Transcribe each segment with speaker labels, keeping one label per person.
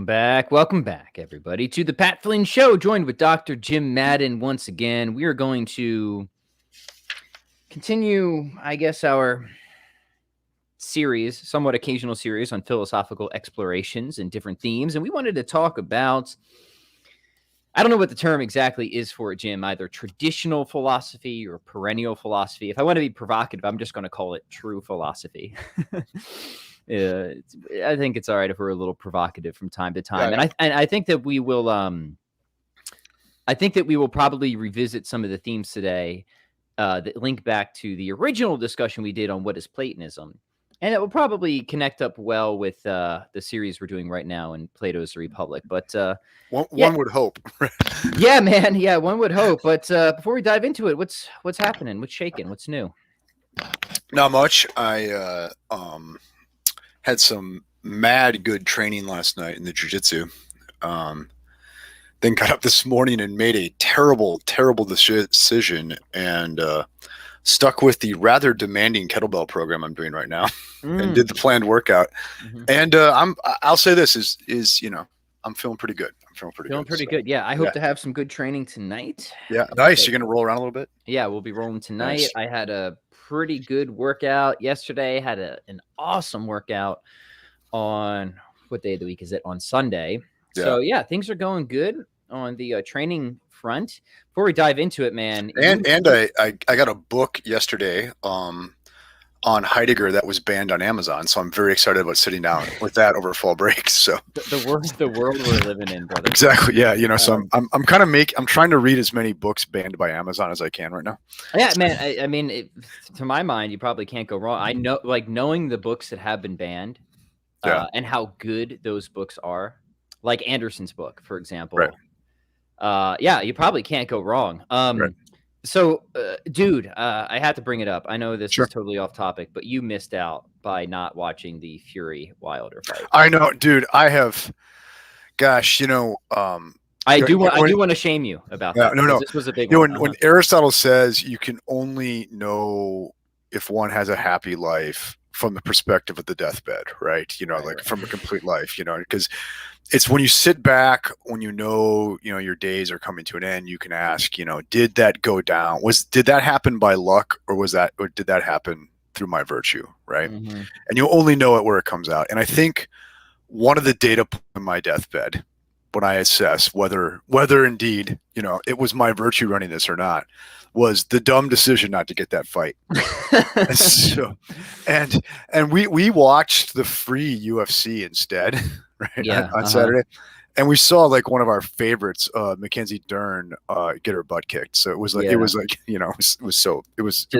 Speaker 1: Welcome back, everybody, to the Pat Flynn Show, joined with Dr. Jim Madden once again. We are going to continue, I guess, our series, somewhat occasional series on philosophical explorations and different themes. And we wanted to talk about, I don't know what the term exactly is for it, Jim, either traditional philosophy or perennial philosophy. If I want to be provocative, I'm just going to call it true philosophy. I think it's all right if we're a little provocative from time to time, and I think that we will. I think that we will probably revisit some of the themes today that link back to the original discussion we did on what is Platonism, and it will probably connect up well with the series we're doing right now in Plato's The Republic. But
Speaker 2: one would hope.
Speaker 1: Yeah, man. Yeah, one would hope. But before we dive into it, what's happening? What's shaking? What's new?
Speaker 2: Not much. I had some mad good training last night in the jiu-jitsu. Then got up this morning and made a terrible decision and stuck with the rather demanding kettlebell program I'm doing right now and did the planned workout. And I'll say this is I'm feeling pretty good. I'm feeling pretty good.
Speaker 1: Yeah, I hope to have some good training tonight.
Speaker 2: Yeah, nice. You're gonna roll around a little bit?
Speaker 1: Yeah, we'll be rolling tonight.
Speaker 2: Nice.
Speaker 1: I had a pretty good workout yesterday. Had an awesome workout on what day of the week is it? On Sunday. Yeah. So yeah, things are going good on the training front. Before we dive into it, man,
Speaker 2: and I got a book yesterday on Heidegger that was banned on Amazon, so I'm very excited about sitting down with that over fall break. So
Speaker 1: the world we're living in, brother.
Speaker 2: Exactly. Yeah. So I'm trying to read as many books banned by Amazon as I can right now.
Speaker 1: Yeah, man. I mean, to my mind, you probably can't go wrong. I know, like, knowing the books that have been banned, and how good those books are, like Anderson's book, for example.
Speaker 2: Right.
Speaker 1: Yeah, you probably can't go wrong.
Speaker 2: Right.
Speaker 1: So, dude, I had to bring it up. I know this is totally off topic, but you missed out by not watching the Fury Wilder fight.
Speaker 2: I know, dude. I have, gosh,
Speaker 1: I do want to shame you about that.
Speaker 2: No.
Speaker 1: This was a big one.
Speaker 2: When Aristotle says you can only know if one has a happy life from the perspective of the deathbed, right? From a complete life, because it's when you sit back, when your days are coming to an end, you can ask, did that go down? Did that happen by luck, or did that happen through my virtue, right? And you only know it where it comes out. And I think one of the data points on my deathbed, when I assess whether indeed, it was my virtue running this or not, was the dumb decision not to get that fight. and we watched the free UFC instead, right? On Saturday. And we saw like one of our favorites, Mackenzie Dern, get her butt kicked. So it was like it was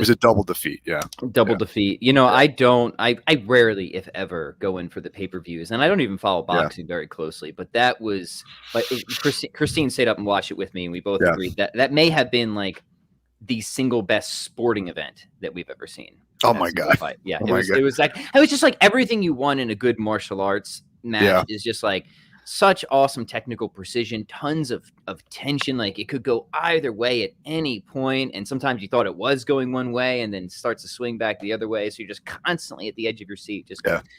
Speaker 2: a double defeat. Yeah.
Speaker 1: Defeat. I rarely, if ever, go in for the pay-per-views, and I don't even follow boxing very closely, but that was like Christine stayed up and watched it with me, and we both agreed that may have been like the single best sporting event that we've ever seen.
Speaker 2: Oh my God.
Speaker 1: Fight. Yeah. It was just like everything you want in a good martial arts match is just like such awesome technical precision, tons of tension. Like it could go either way at any point. And sometimes you thought it was going one way and then starts to swing back the other way. So you're just constantly at the edge of your seat.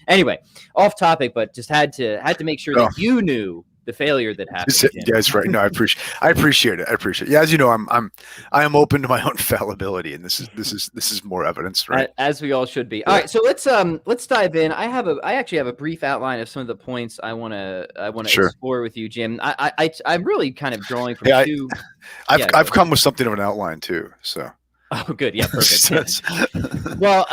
Speaker 1: Anyway, off topic, but just had to make sure that you knew the failure that happened.
Speaker 2: Yeah, that's right. No, I appreciate it. Yeah, as you know, I am open to my own fallibility, and this is more evidence, right?
Speaker 1: As we all should be. All right, so let's dive in. I actually have a brief outline of some of the points I want to explore with you, Jim. I'm really kind of drawing from two.
Speaker 2: I've come with something of an outline too, so.
Speaker 1: Oh, good. Yeah, perfect. Well,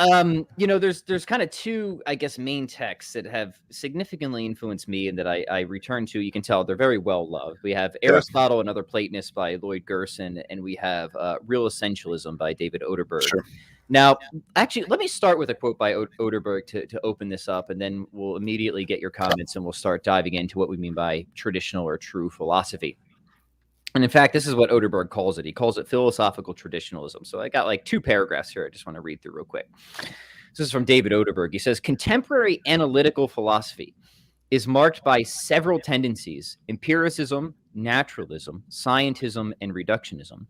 Speaker 1: there's kind of two, I guess, main texts that have significantly influenced me and that I return to. You can tell they're very well loved. We have Aristotle and Other Platonists by Lloyd Gerson, and we have Real Essentialism by David Oderberg.
Speaker 2: Sure.
Speaker 1: Now, actually, let me start with a quote by Oderberg to open this up, and then we'll immediately get your comments and we'll start diving into what we mean by traditional or true philosophy. And in fact, this is what Oderberg calls it. He calls it philosophical traditionalism. So I got like 2 paragraphs here I just want to read through real quick. This is from David Oderberg. He says, contemporary analytical philosophy is marked by several tendencies: empiricism, naturalism, scientism, and reductionism.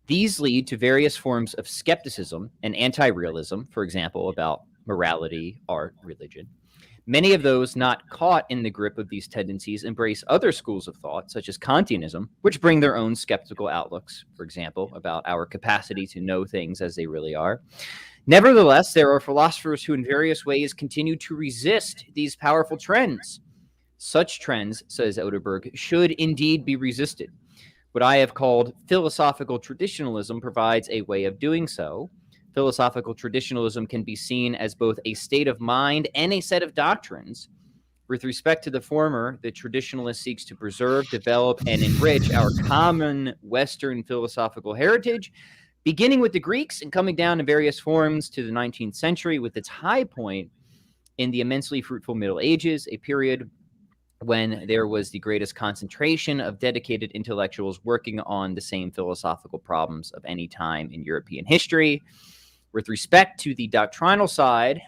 Speaker 1: These lead to various forms of skepticism and anti-realism, for example, about morality, art, religion. Many of those not caught in the grip of these tendencies embrace other schools of thought, such as Kantianism, which bring their own skeptical outlooks, for example, about our capacity to know things as they really are. Nevertheless, there are philosophers who in various ways continue to resist these powerful trends. Such trends, says Oderberg, should indeed be resisted. What I have called philosophical traditionalism provides a way of doing so. Philosophical traditionalism can be seen as both a state of mind and a set of doctrines. With respect to the former, the traditionalist seeks to preserve, develop, and enrich our common Western philosophical heritage, beginning with the Greeks and coming down in various forms to the 19th century, with its high point in the immensely fruitful Middle Ages, a period when there was the greatest concentration of dedicated intellectuals working on the same philosophical problems of any time in European history. With respect to the doctrinal side,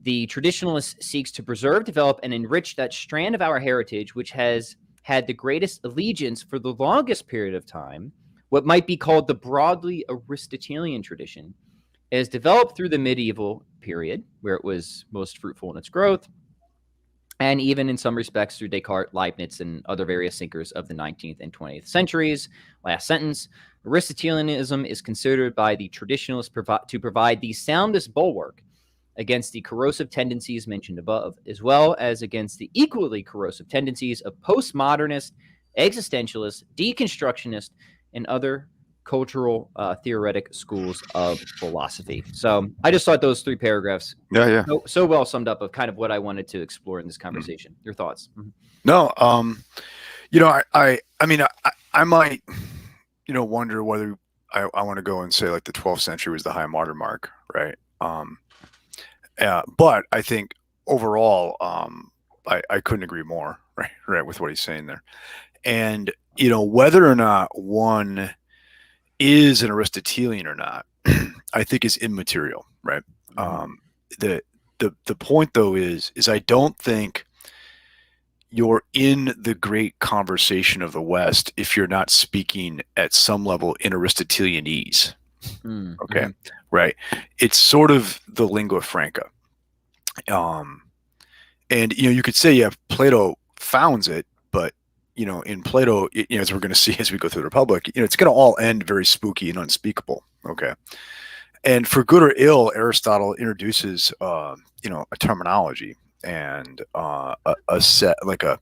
Speaker 1: the traditionalist seeks to preserve, develop, and enrich that strand of our heritage which has had the greatest allegiance for the longest period of time, what might be called the broadly Aristotelian tradition, as developed through the medieval period, where it was most fruitful in its growth, and even in some respects through Descartes, Leibniz, and other various thinkers of the 19th and 20th centuries. Last sentence, Aristotelianism is considered by the traditionalists to provide the soundest bulwark against the corrosive tendencies mentioned above, as well as against the equally corrosive tendencies of postmodernist, existentialist, deconstructionist, and other cultural theoretic schools of philosophy. So I just thought those 3 paragraphs so well summed up of kind of what I wanted to explore in this conversation. Your thoughts?
Speaker 2: No, you know, I mean, I might, you know, wonder whether I want to go and say like the 12th century was the high modern mark, right? But I think overall, I couldn't agree more, right, with what he's saying there. And, you know, whether or not one is an Aristotelian or not, I think is immaterial, right? The point though is I don't think you're in the great conversation of the West if you're not speaking at some level in Aristotelianese. Okay, right. It's sort of the lingua franca. And you know, you could say, yeah, Plato founds it, but you know, in Plato, you know, as we're going to see as we go through the Republic, you know, it's going to all end very spooky and unspeakable. Okay, and for good or ill, Aristotle introduces, you know, a terminology and a set, like a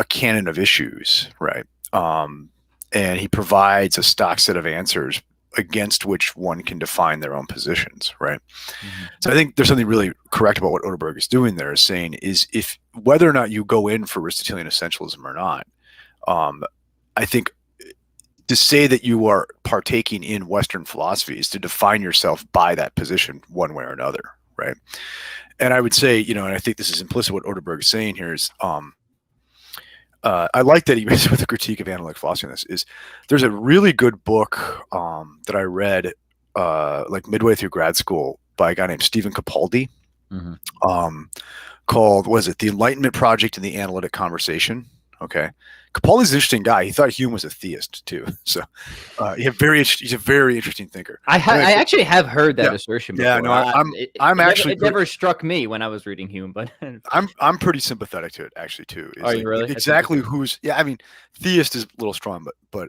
Speaker 2: canon of issues, right? And he provides a stock set of answers against which one can define their own positions, right? So I think there's something really correct about what Oderberg is doing there, is saying is if whether or not you go in for Aristotelian essentialism or not, I think to say that you are partaking in Western philosophy is to define yourself by that position one way or another, right? And I would say, you know, and I think this is implicit what Oderberg is saying here is, I like that he makes with a critique of analytic philosophy on this, is there's a really good book that I read like midway through grad school by a guy named Stephen Capaldi, called, what is it, The Enlightenment Project and the Analytic Conversation. Okay. Capaldi's an interesting guy. He thought Hume was a theist too. So he's a very interesting thinker.
Speaker 1: I actually have heard that assertion before.
Speaker 2: Yeah, no,
Speaker 1: it never struck me when I was reading Hume, but
Speaker 2: I'm pretty sympathetic to it actually too.
Speaker 1: Are you really?
Speaker 2: Exactly who's, yeah, I mean, theist is a little strong, but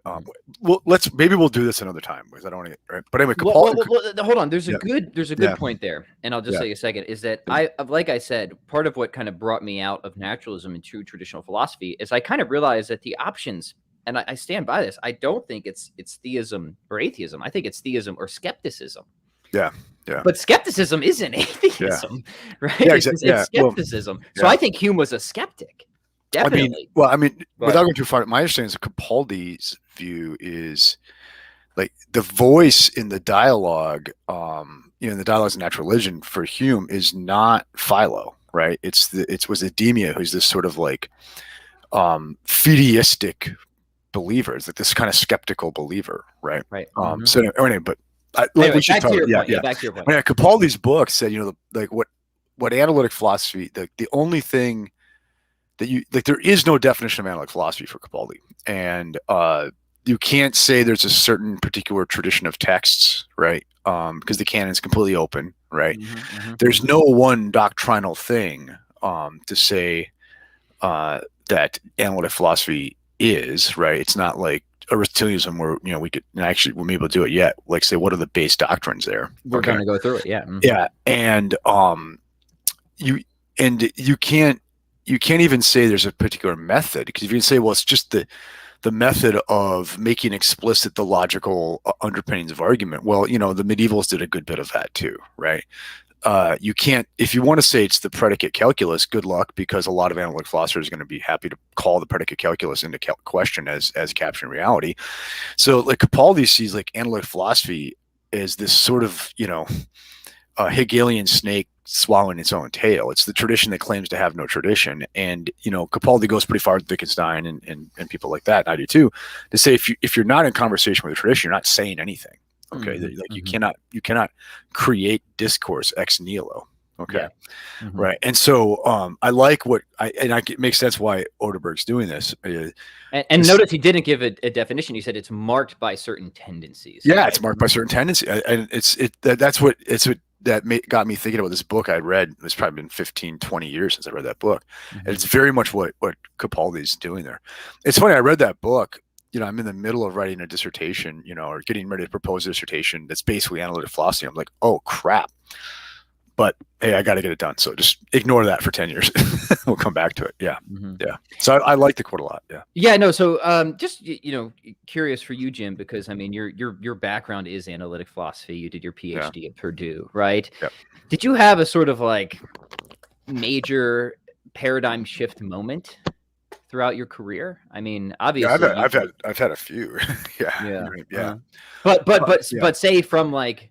Speaker 2: maybe we'll do this another time because I don't want to, right? But anyway,
Speaker 1: Capaldi, hold on. There's a good point there, and I'll just say a second, is that like I said, part of what kind of brought me out of naturalism into traditional philosophy is I kind of realized that the options, and I stand by this, I don't think it's theism or atheism. I think it's theism or skepticism.
Speaker 2: Yeah.
Speaker 1: But skepticism isn't atheism, right?
Speaker 2: Yeah,
Speaker 1: exactly. It's skepticism. So I think Hume was a skeptic. Definitely.
Speaker 2: I mean, without going too far, my understanding is that Capaldi's view is like the voice in the dialogue, you know, in the dialogues of natural religion for Hume is not Philo, right? It was Edemia, who's this sort of like fideistic believer. It's like this kind of skeptical believer, right?
Speaker 1: Right.
Speaker 2: So anyway, but
Speaker 1: anyway, back to your point. Back to your point.
Speaker 2: Yeah, Capaldi's book said, you know, like what analytic philosophy, the only thing that you like, there is no definition of analytic philosophy for Capaldi, and you can't say there's a certain particular tradition of texts, right? Because the canon is completely open, right? There's no one doctrinal thing to say that analytic philosophy is, right? It's not like Aristotelianism where, we could actually, we're able to do it yet. Like, say, what are the base doctrines there?
Speaker 1: We're going to go through it. Yeah.
Speaker 2: Yeah. And you can't even say there's a particular method, because if you say, well, it's just the method of making explicit the logical underpinnings of argument. Well, the medievals did a good bit of that too, right? You can't, if you want to say it's the predicate calculus, good luck, because a lot of analytic philosophers are going to be happy to call the predicate calculus into question as capturing reality. So like Capaldi sees like analytic philosophy as this sort of, a Hegelian snake swallowing its own tail. It's the tradition that claims to have no tradition. And, Capaldi goes pretty far with Wittgenstein and people like that, and I do too, to say if you're not in conversation with the tradition, you're not saying anything. Okay. You cannot create discourse ex nihilo. Okay. Yeah. Right. And so I like it makes sense why Oderberg's doing this.
Speaker 1: And notice he didn't give a definition. He said it's marked by certain tendencies.
Speaker 2: Yeah, right? It's marked by certain tendencies. And that's what got me thinking about this book I read. It's probably been 15, 20 years since I read that book. And it's very much what Capaldi's doing there. It's funny, I read that book. I'm in the middle of writing a dissertation, or getting ready to propose a dissertation that's basically analytic philosophy. I'm like, oh, crap. But hey, I got to get it done. So just ignore that for 10 years. We'll come back to it. Yeah. Yeah. So I like the quote a lot. Yeah.
Speaker 1: Yeah. No. So just, curious for you, Jim, because I mean, your background is analytic philosophy. You did your PhD at Purdue, right? Yeah. Did you have a sort of like major paradigm shift moment throughout your career? I mean, obviously,
Speaker 2: I've had a few. Yeah. Yeah.
Speaker 1: But say from like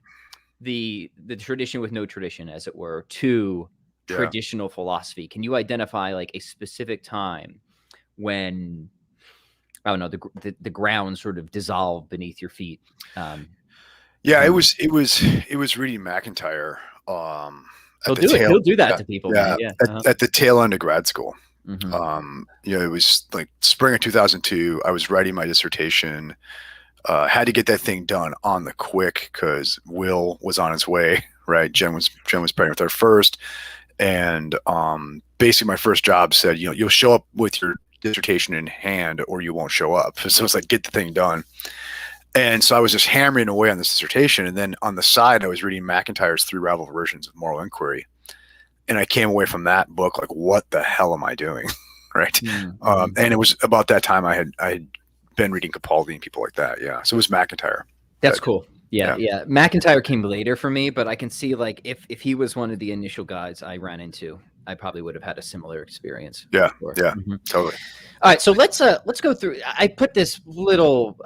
Speaker 1: the tradition with no tradition, as it were, to traditional philosophy, can you identify like a specific time when, I don't know, the ground sort of dissolved beneath your feet?
Speaker 2: It was reading McIntyre.
Speaker 1: He'll do that to people.
Speaker 2: Yeah. At the tail end of grad school. It was like spring of 2002. I was writing my dissertation. Had to get that thing done on the quick because Will was on his way. Right, Jen was pregnant with our first, and basically my first job said, you'll show up with your dissertation in hand, or you won't show up. So it's like, get the thing done. And so I was just hammering away on this dissertation, and then on the side, I was reading McIntyre's 3 rival versions of moral inquiry. And I came away from that book like, what the hell am I doing? Right. And it was about that time I had been reading Capaldi and people like that. Yeah. So it was McIntyre.
Speaker 1: That's cool. Yeah. McIntyre came later for me, but I can see like if he was one of the initial guys I ran into, I probably would have had a similar experience.
Speaker 2: Yeah. Yeah. Totally.
Speaker 1: All right. So let's go through. I put this little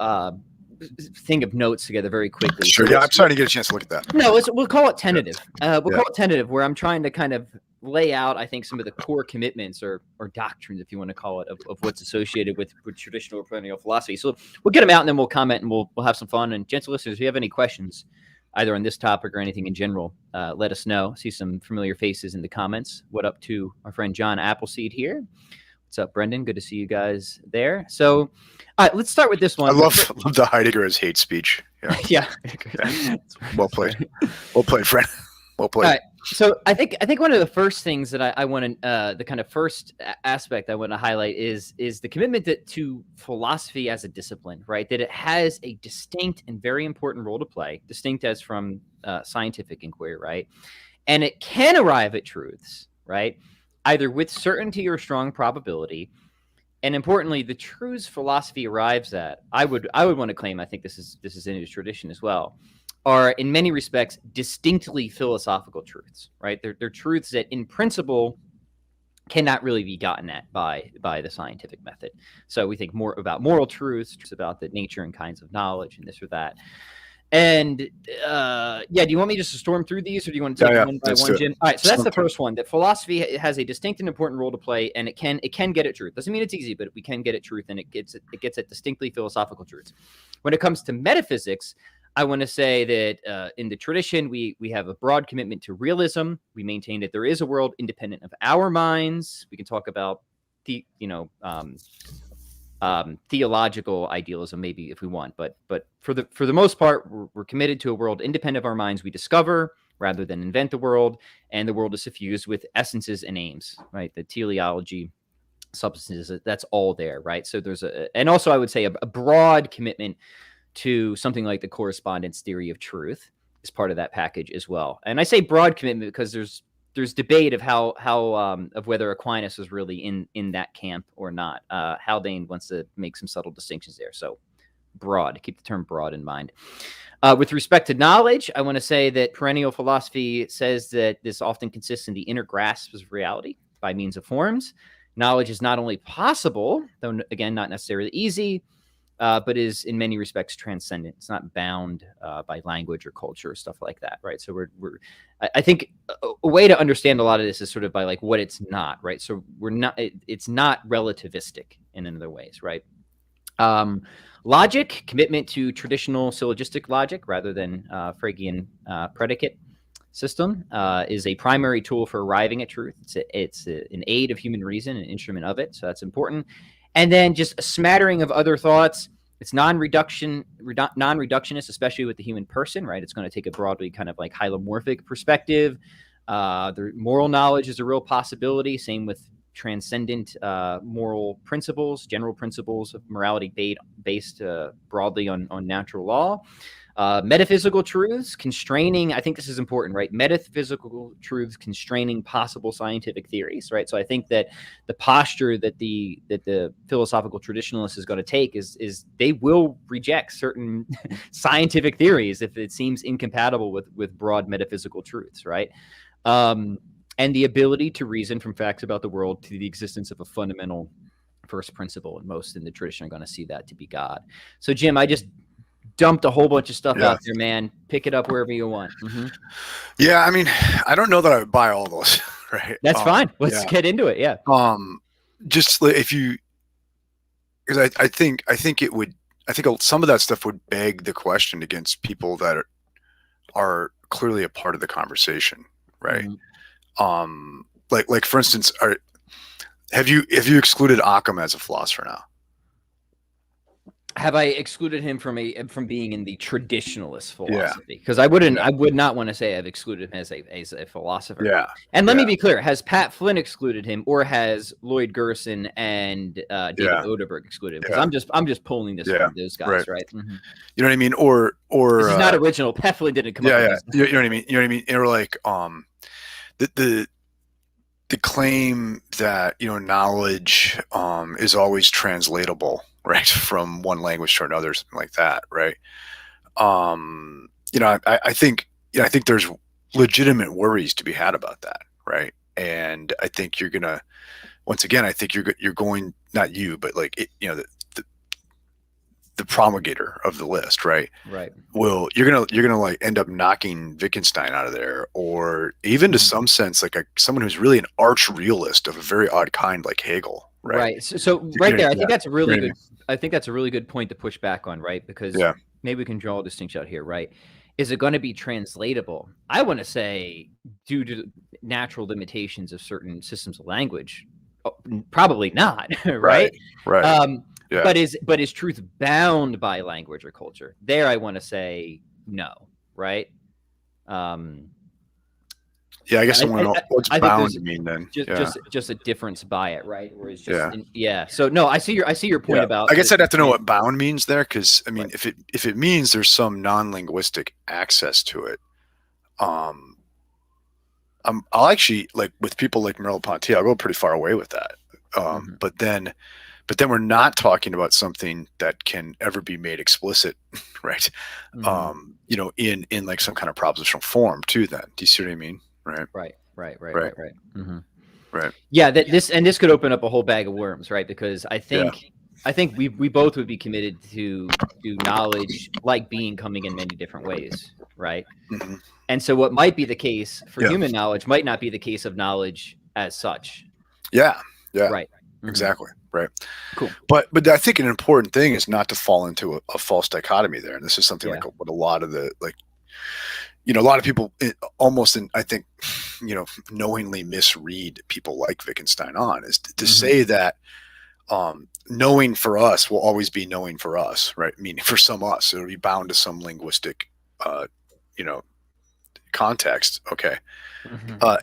Speaker 1: thing of notes together very quickly.
Speaker 2: Sure.
Speaker 1: So
Speaker 2: I'm starting to get a chance to look at that.
Speaker 1: No, we'll call it tentative. Call it tentative, where I'm trying to kind of lay out, I think, some of the core commitments or doctrines, if you want to call it, of what's associated with traditional or perennial philosophy. So we'll get them out and then we'll comment and we'll have some fun. And gentle listeners, if you have any questions, either on this topic or anything in general, let us know. See some familiar faces in the comments. What up to our friend John Appleseed here? What's up, Brendan? Good to see you guys there. So, all right, let's start with this one.
Speaker 2: I love the Heidegger's hate speech.
Speaker 1: Yeah.
Speaker 2: Well played. Well played, friend. Well played.
Speaker 1: All right. So I think one of the first things that I want to, the kind of first aspect I want to highlight is the commitment to philosophy as a discipline, right? That it has a distinct and very important role to play, distinct as from scientific inquiry, right? And it can arrive at truths, right? Either with certainty or strong probability. And importantly, the truths philosophy arrives at, I would want to claim, I think this is in his tradition as well, are in many respects distinctly philosophical truths, right? They're truths that in principle cannot really be gotten at by the scientific method. So we think more about moral truths, about the nature and kinds of knowledge and this or that. And do you want me just to storm through these, or do you want to take one by one, Jim? All right, so that's the first one, that philosophy has a distinct and important role to play, and it can get at truth. Doesn't mean it's easy, but we can get at truth, and it gets at distinctly philosophical truths. When it comes to metaphysics, I want to say that in the tradition, we have a broad commitment to realism. We maintain that there is a world independent of our minds. We can talk about theological idealism, maybe if we want, but for the most part, we're committed to a world independent of our minds. We discover rather than invent the world, and the world is suffused with essences and aims, right? The teleology, substances, that's all there, right? So there's and also I would say a broad commitment to something like the correspondence theory of truth is part of that package as well. And I say broad commitment because there's debate of how of whether Aquinas was really in that camp or not. Haldane wants to make some subtle distinctions there. So broad, keep the term broad in mind. With respect to knowledge, I want to say that perennial philosophy says that this often consists in the inner grasp of reality by means of forms. Knowledge is not only possible, though again not necessarily easy, but is in many respects transcendent. It's not bound by language or culture or stuff like that, right? So I think a way to understand a lot of this is sort of by like what it's not, right? So it's not relativistic in other ways, right? Logic, commitment to traditional syllogistic logic rather than Fregean predicate system is a primary tool for arriving at truth. It's an aid of human reason, an instrument of it, so that's important. And then just a smattering of other thoughts. It's non-reductionist, especially with the human person, right? It's going to take a broadly kind of like hylomorphic perspective. The moral knowledge is a real possibility. Same with transcendent moral principles, general principles of morality based broadly on natural law. Metaphysical truths constraining, I think this is important, right? Metaphysical truths constraining possible scientific theories, right? So I think that the posture that the philosophical traditionalist is going to take is they will reject certain scientific theories if it seems incompatible with broad metaphysical truths, right? And the ability to reason from facts about the world to the existence of a fundamental first principle, and most in the tradition are going to see that to be God. So Jim, I just dumped a whole bunch of stuff out there, man. Pick it up wherever you want. Mm-hmm.
Speaker 2: Yeah, I mean, I don't know that I would buy all those, right?
Speaker 1: That's fine. Let's get into it. Yeah.
Speaker 2: Just if you, because I think it would, I think some of that stuff would beg the question against people that are clearly a part of the conversation, right? Mm-hmm. Like for instance, have you excluded Occam as a philosopher now?
Speaker 1: Have I excluded him from being in the traditionalist philosophy? Because I would not want to say I've excluded him as a philosopher.
Speaker 2: Yeah.
Speaker 1: And let me be clear: has Pat Flynn excluded him, or has Lloyd Gerson and David Oderberg excluded him? Because I'm just pulling this from those guys, right? Mm-hmm.
Speaker 2: You know what I mean? Or
Speaker 1: this is not original. Pat Flynn didn't come up with this.
Speaker 2: You know what I mean? You know what I mean? Or like the claim that knowledge is always translatable, right, from one language to another, something like that, right? I think there's legitimate worries to be had about that, right? And I think you're gonna, once again, I think you're going, not you, but like the promulgator of the list, right?
Speaker 1: Right.
Speaker 2: Well, you're gonna like end up knocking Wittgenstein out of there, or even to some sense, like someone who's really an arch realist of a very odd kind, like Hegel, right?
Speaker 1: Right. So right there, I think that's a really good. I think that's a really good point to push back on, right? Because maybe we can draw a distinction out here, right? Is it going to be translatable? I want to say, due to natural limitations of certain systems of language, probably not, right?
Speaker 2: Right.
Speaker 1: But is truth bound by language or culture? There, I want to say no, right?
Speaker 2: Yeah, I guess what's bound mean then?
Speaker 1: Just a difference by it, right? Where it's just So no, I see your point about.
Speaker 2: I guess I'd have to know what bound means there, because I mean, if it means there's some non-linguistic access to it, I'll actually, like with people like Merleau-Ponty, I'll go pretty far away with that. But then we're not talking about something that can ever be made explicit, right?
Speaker 1: Mm-hmm.
Speaker 2: In like some kind of propositional form too. Then, do you see what I mean? Right.
Speaker 1: Mm-hmm.
Speaker 2: Right.
Speaker 1: Yeah, this could open up a whole bag of worms, right? Because I think we both would be committed to knowledge like being coming in many different ways, right?
Speaker 2: Mm-hmm.
Speaker 1: And so what might be the case for human knowledge might not be the case of knowledge as such.
Speaker 2: Yeah.
Speaker 1: Right. Mm-hmm.
Speaker 2: Exactly. Right.
Speaker 1: Cool.
Speaker 2: But I think an important thing is not to fall into a false dichotomy there. And this is something like what a lot of the a lot of people I think, knowingly misread people like Wittgenstein on is to say that knowing for us will always be knowing for us, right? Meaning for some us, it'll be bound to some linguistic, you know, context. Okay.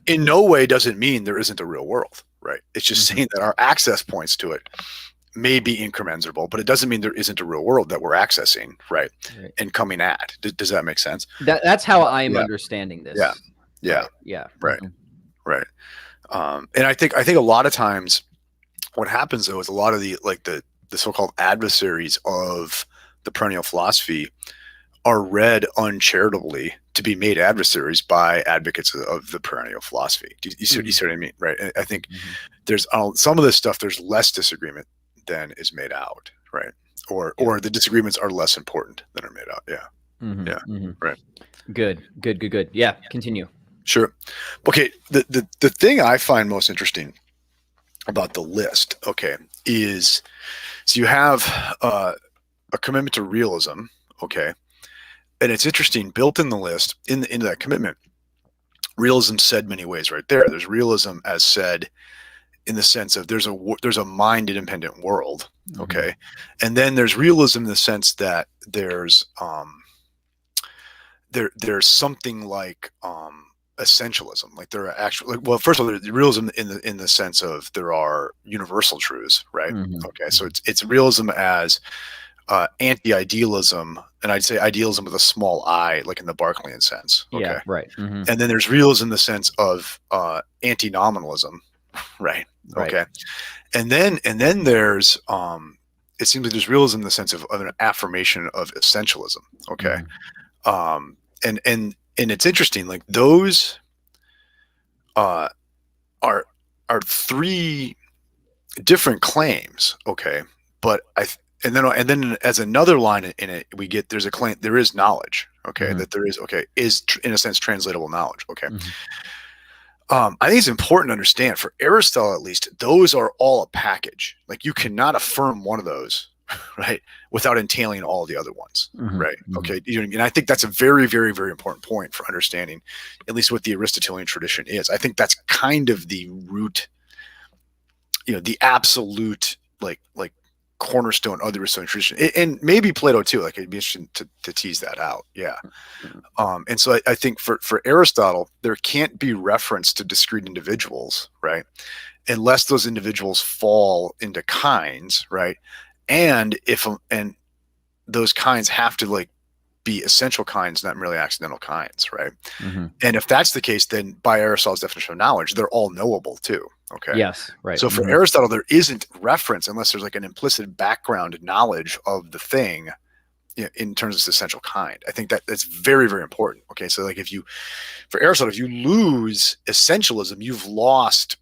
Speaker 2: In no way does it mean there isn't a real world, right? It's just saying that our access points to it may be incommensurable, but it doesn't mean there isn't a real world that we're accessing, right? And coming at. Does that make sense?
Speaker 1: That's how I'm understanding this.
Speaker 2: Right. And I think a lot of times what happens though is a lot of the so-called adversaries of the perennial philosophy are read uncharitably to be made adversaries by advocates of the perennial philosophy. You see what I mean? Right. And I think there's some of this stuff, there's less disagreement than is made out. Right. Or the disagreements are less important than are made out. Yeah. Right.
Speaker 1: Good. Yeah. Continue.
Speaker 2: Sure. Okay. The thing I find most interesting about the list, okay, is so you have a commitment to realism. Okay. And it's interesting, built in the list, into that commitment, realism said many ways right there. There's realism as said in the sense of there's a mind independent world, okay? And then there's realism in the sense that there's something like essentialism, like there are actually, well, first of all, there's realism in the sense of there are universal truths, right? Okay, so it's realism as anti-idealism, and I'd say idealism with a small I, like in the Berkeleyan sense. Okay.
Speaker 1: Yeah, right.
Speaker 2: And then there's realism in the sense of anti-nominalism, right? Okay. And then there's it seems like there's realism in the sense of an affirmation of essentialism. Okay. And it's interesting, like those are three different claims. Okay. But and then as another line in it, we get, there's a claim, there is knowledge. Okay. That there is, is in a sense translatable knowledge. Okay. I think it's important to understand, for Aristotle at least, those are all a package. Like you cannot affirm one of those, right, without entailing all the other ones, right? Okay, and I think that's a very, very, very important point for understanding, at least what the Aristotelian tradition is. I think that's kind of the root, the absolute like cornerstone of the Aristotelian tradition, and maybe Plato too. Like it'd be interesting to tease that out. Yeah. And so I think for Aristotle, there can't be reference to discrete individuals, right, unless those individuals fall into kinds, right, and those kinds have to like be essential kinds, not merely accidental kinds, right? And if that's the case, then by Aristotle's definition of knowledge, they're all knowable too. Okay.
Speaker 1: Yes. Right.
Speaker 2: So for Aristotle, there isn't reference unless there's like an implicit background knowledge of the thing, in terms of its essential kind. I think that's very, very important. Okay. So like for Aristotle, if you lose essentialism, you've lost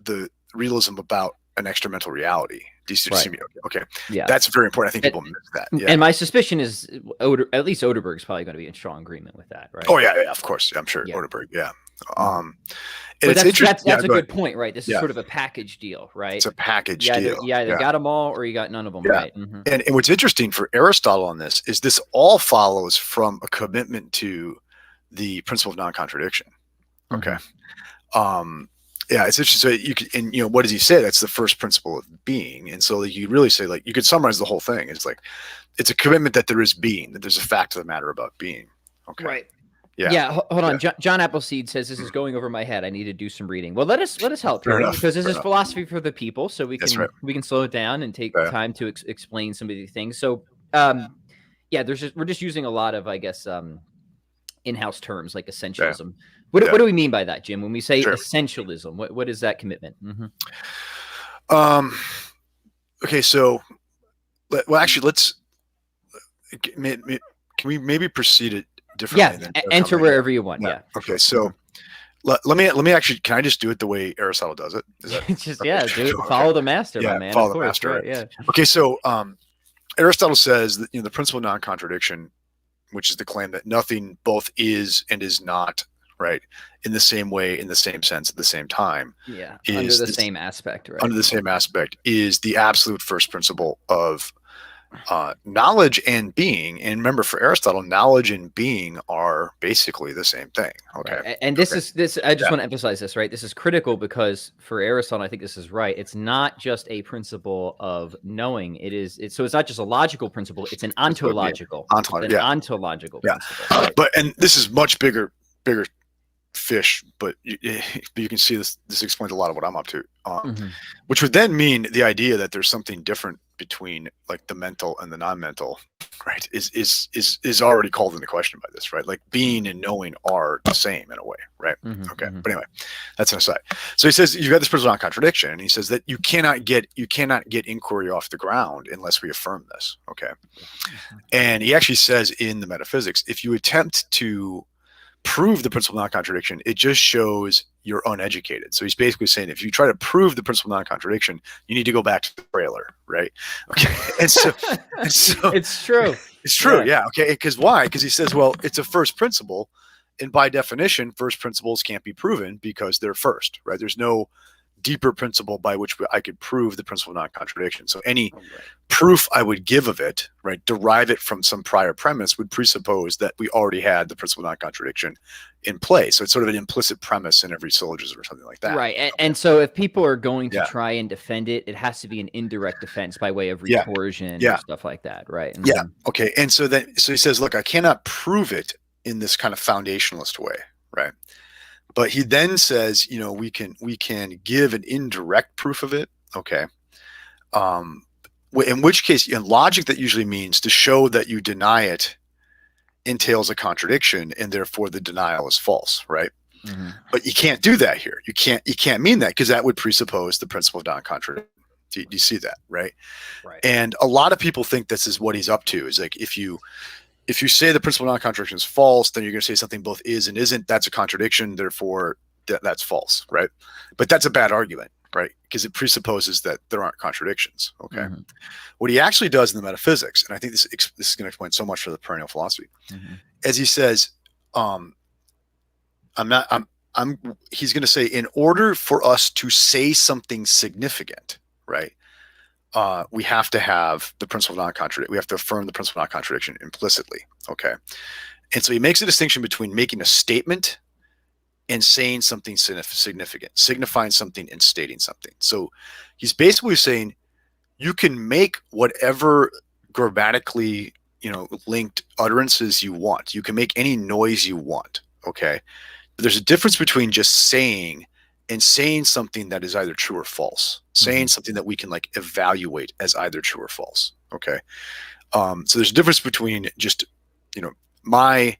Speaker 2: the realism about an extramental reality. Do you see me? Okay. Yeah. That's very important. I think people miss that. Yeah.
Speaker 1: And my suspicion is at least Oderberg's probably going to be in strong agreement with that, right?
Speaker 2: Oh yeah, of course. I'm sure Oderberg. Yeah.
Speaker 1: But that's a good point, right? This is sort of a package deal, right?
Speaker 2: It's a package deal.
Speaker 1: You either got them all or you got none of them, right?
Speaker 2: And what's interesting for Aristotle on this is this all follows from a commitment to the principle of non-contradiction. Okay. Yeah, it's interesting. So you can, and what does he say? That's the first principle of being. And so you really say, like, you could summarize the whole thing. It's like, it's a commitment that there is being, that there's a fact of the matter about being. Okay.
Speaker 1: Right. Yeah. Hold on. John Appleseed says this is going over my head. I need to do some reading. Well, let us help, because this is philosophy for the people, so we can slow it down and take time to explain some of these things. So, we're just using a lot of, I guess, in-house terms like essentialism. What do we mean by that, Jim? When we say essentialism, what is that commitment?
Speaker 2: Okay, so actually, can we maybe proceed it differently?
Speaker 1: Yeah, enter wherever you want. Yeah.
Speaker 2: Okay, so let me actually. Can I just do it the way Aristotle does it? Is that,
Speaker 1: do it. Follow the master, my man.
Speaker 2: Follow the master. Right? Yeah. Okay, so Aristotle says that the principle of non-contradiction, which is the claim that nothing both is and is not, right, in the same way, in the same sense, at the same time.
Speaker 1: Yeah, under the same aspect, right?
Speaker 2: Under the same aspect is the absolute first principle of knowledge and being, and remember for Aristotle, knowledge and being are basically the same thing. Okay.
Speaker 1: Right. And this is this. I just want to emphasize this, right? This is critical because for Aristotle, I think this is right. It's not just a principle of knowing. So it's not just a logical principle. It's an ontological. Ontological principle. Right?
Speaker 2: But and this is much bigger fish, but you can see this explains a lot of what I'm up to, which would then mean the idea that there's something different between like the mental and the non-mental, right, is already called into question by this, right? Like being and knowing are the same in a way, right? Okay. But anyway, that's an aside. So he says you've got this personal non-contradiction, and he says that you cannot get inquiry off the ground unless we affirm this. Okay. And he actually says in the Metaphysics, if you attempt to prove the principle of non-contradiction, it just shows you're uneducated. So he's basically saying if you try to prove the principle of non-contradiction, you need to go back to the trailer, right? Okay. And so
Speaker 1: it's true.
Speaker 2: It's true. Yeah. Okay. Because why? Because he says, well, it's a first principle, and by definition, first principles can't be proven because they're first, right? There's no deeper principle by which I could prove the principle of non-contradiction. So any proof I would give of it, right, derive it from some prior premise, would presuppose that we already had the principle of non-contradiction in play. So it's sort of an implicit premise in every syllogism or something like that.
Speaker 1: Right. And so if people are going to try and defend it, it has to be an indirect defense by way of retorsion or stuff like that, right? And
Speaker 2: Okay. And so he says, look, I cannot prove it in this kind of foundationalist way, right? But he then says, we can give an indirect proof of it. Okay. In which case, in logic, that usually means to show that you deny it entails a contradiction, and therefore the denial is false, right? But you can't do that here. You can't mean that, because that would presuppose the principle of non-contradiction. Do you see that, right? And a lot of people think this is what he's up to. Is like if you say the principle of non-contradiction is false, then you're going to say something both is and isn't. That's a contradiction. Therefore, that's false, right? But that's a bad argument, right? Because it presupposes that there aren't contradictions. Okay. What he actually does in the Metaphysics, and I think this is going to explain so much for the perennial philosophy, as he says, he's going to say, in order for us to say something significant, right, we have to have the principle of non-contradiction. We have to affirm the principle of non-contradiction implicitly. Okay. And so he makes a distinction between making a statement and saying something significant, signifying something and stating something. So he's basically saying you can make whatever grammatically, linked utterances you want. You can make any noise you want. Okay. But there's a difference between just saying and saying something that is either true or false, saying something that we can like evaluate as either true or false. Okay. So there's a difference between just, my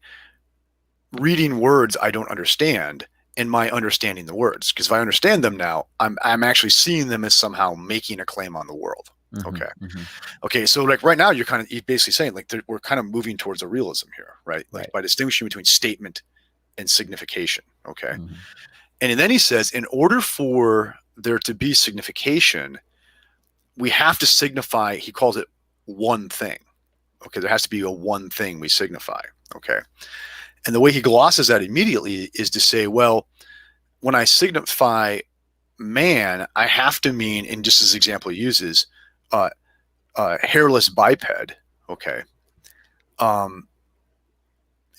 Speaker 2: reading words I don't understand and my understanding the words. Because if I understand them now, I'm actually seeing them as somehow making a claim on the world. Okay. Okay. So like right now you're basically saying like we're kind of moving towards a realism here, right? Like by distinguishing between statement and signification. Okay. And then he says, in order for there to be signification, we have to signify, he calls it one thing. Okay. There has to be a one thing we signify. Okay. And the way he glosses that immediately is to say, well, when I signify man, I have to mean, and just as example he uses, hairless biped. Okay.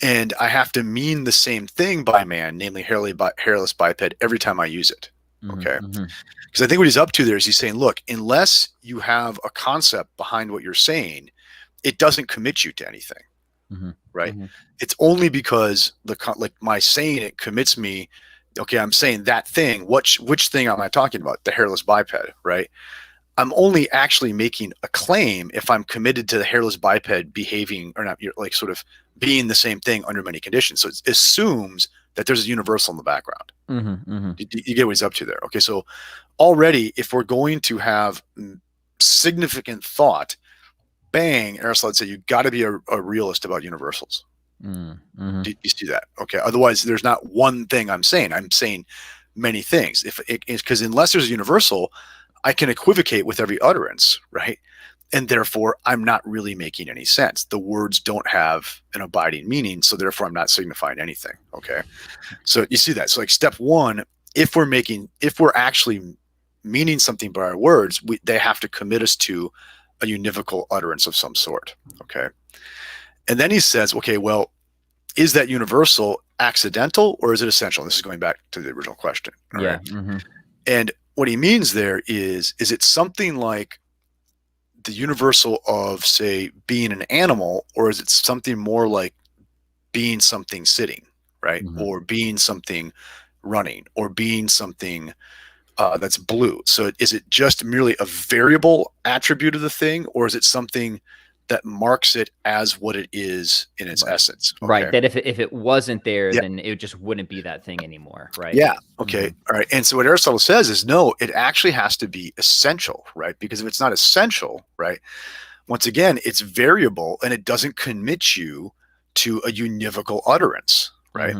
Speaker 2: And I have to mean the same thing by man, namely hairless biped, every time I use it. Okay. Because I think what he's up to there is he's saying, look, unless you have a concept behind what you're saying, it doesn't commit you to anything. Right. It's only because my saying it commits me. Okay. I'm saying that thing. Which thing am I talking about? The hairless biped. Right. I'm only actually making a claim if I'm committed to the hairless biped behaving or not, like sort of being the same thing under many conditions. So it assumes that there's a universal in the background. You get what he's up to there. Okay. So already, if we're going to have significant thought, bang, Aristotle said, you've got to be a realist about universals. Do you see that? Okay. Otherwise, there's not one thing I'm saying. I'm saying many things. Because unless there's a universal, I can equivocate with every utterance, right? And therefore, I'm not really making any sense. The words don't have an abiding meaning, so therefore, I'm not signifying anything. Okay. So you see that. So like step one, if we're actually meaning something by our words, they have to commit us to a univocal utterance of some sort. Okay. And then he says, okay, well, is that universal accidental or is it essential? This is going back to the original question. All right. And what he means there is it something like the universal of, say, being an animal, or is it something more like being something sitting, right? Or being something running, or being something that's blue? So is it just merely a variable attribute of the thing, or is it something that marks it as what it is in its essence?
Speaker 1: Okay. Right. That if it wasn't there, then it just wouldn't be that thing anymore. Right.
Speaker 2: Yeah. Okay. All right. And so what Aristotle says is, no, it actually has to be essential, right? Because if it's not essential, right, once again, it's variable and it doesn't commit you to a univocal utterance, right?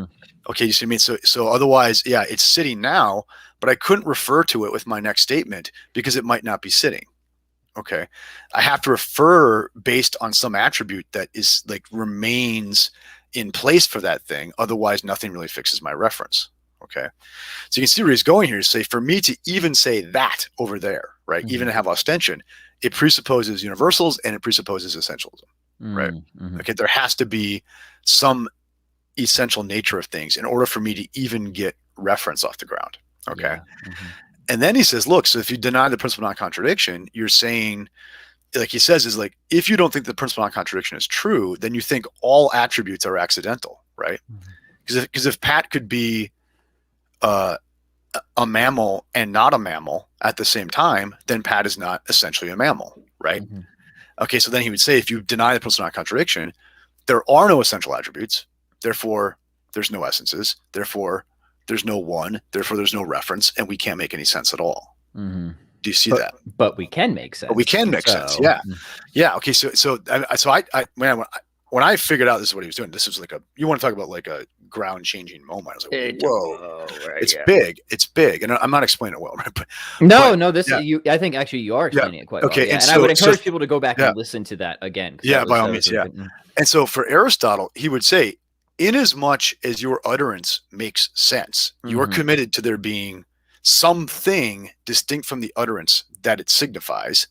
Speaker 2: Okay. You see what I mean? So otherwise, yeah, it's sitting now, but I couldn't refer to it with my next statement because it might not be sitting. Okay. I have to refer based on some attribute that is like remains in place for that thing. Otherwise, nothing really fixes my reference. Okay. So you can see where he's going here to say, for me to even say that over there, right, even to have ostension, it presupposes universals and it presupposes essentialism, right? Okay. There has to be some essential nature of things in order for me to even get reference off the ground. Okay. And then he says, look, so if you deny the principle of non-contradiction, you're saying, like he says, is like, if you don't think the principle of non-contradiction is true, then you think all attributes are accidental, right? Because if Pat could be a mammal and not a mammal at the same time, then Pat is not essentially a mammal, right? Okay, so then he would say, if you deny the principle of non-contradiction, there are no essential attributes, therefore there's no essences, therefore there's no one, therefore there's no reference, and we can't make any sense at all. Do you see that?
Speaker 1: But we can make sense.
Speaker 2: But we can make sense. Yeah. Yeah. Okay. So when I figured out this is what he was doing, this was like you want to talk about like a ground changing moment. I was like, whoa, it's big. It's big. And I'm not explaining it well, right? But,
Speaker 1: I think actually you are explaining it quite well.
Speaker 2: Okay.
Speaker 1: Yeah. And I would encourage people to go back and listen to that again.
Speaker 2: Yeah, by all means. Yeah. And so for Aristotle, he would say, inasmuch as your utterance makes sense, you are committed to there being something distinct from the utterance that it signifies.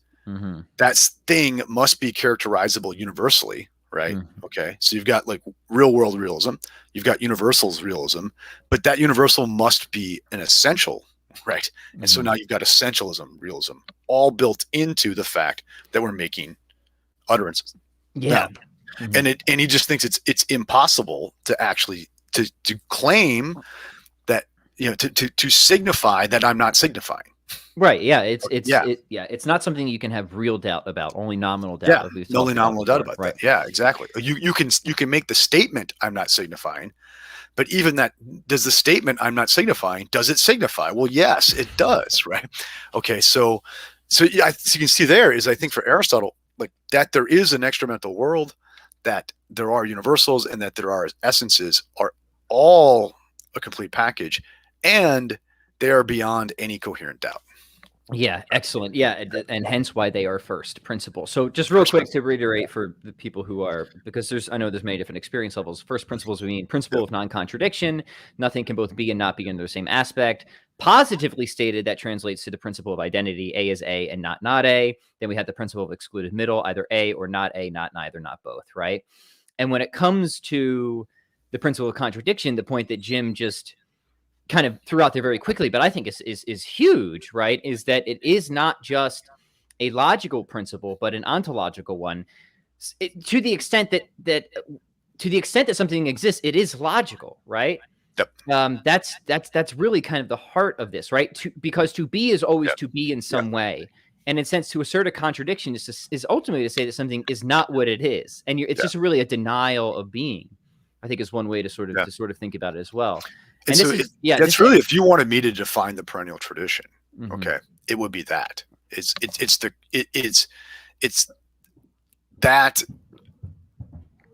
Speaker 2: That thing must be characterizable universally, right? Okay. So you've got like real world realism, you've got universals realism, but that universal must be an essential, right? And so now you've got essentialism realism, all built into the fact that we're making utterances.
Speaker 1: Yeah.
Speaker 2: And he just thinks it's impossible to actually to claim that, you know, to signify that I'm not signifying.
Speaker 1: Right. Yeah. It's not something you can have real doubt about. Only nominal doubt.
Speaker 2: Yeah. Only nominal doubt about that. Yeah. Exactly. You can make the statement I'm not signifying, but even that, does the statement I'm not signifying, does it signify? Well, yes, it does. Right. Okay. So you can see there is, I think for Aristotle, like that there is an extramental world, that there are universals and that there are essences are all a complete package, and they are beyond any coherent doubt.
Speaker 1: Yeah, excellent. Yeah, and hence why they are first principle. So just real quick to reiterate for the people who are, because I know there's many different experience levels. First principles mean principle of non-contradiction. Nothing can both be and not be under the same aspect. Positively stated, that translates to the principle of identity. A is A and not A. Then we have the principle of excluded middle, either A or not A, not neither, not both, right? And when it comes to the principle of contradiction, the point that Jim just kind of threw out there very quickly, but I think is huge, right? Is that it is not just a logical principle, but an ontological one. To the extent that something exists, it is logical, right?
Speaker 2: Yep.
Speaker 1: That's really kind of the heart of this, right? Because to be is always to be in some way. And in a sense, to assert a contradiction is ultimately to say that something is not what it is. And it's just really a denial of being, I think, is one way to sort of think about it as well.
Speaker 2: And so that's really, if you wanted me to define the perennial tradition, okay, it would be that. It's that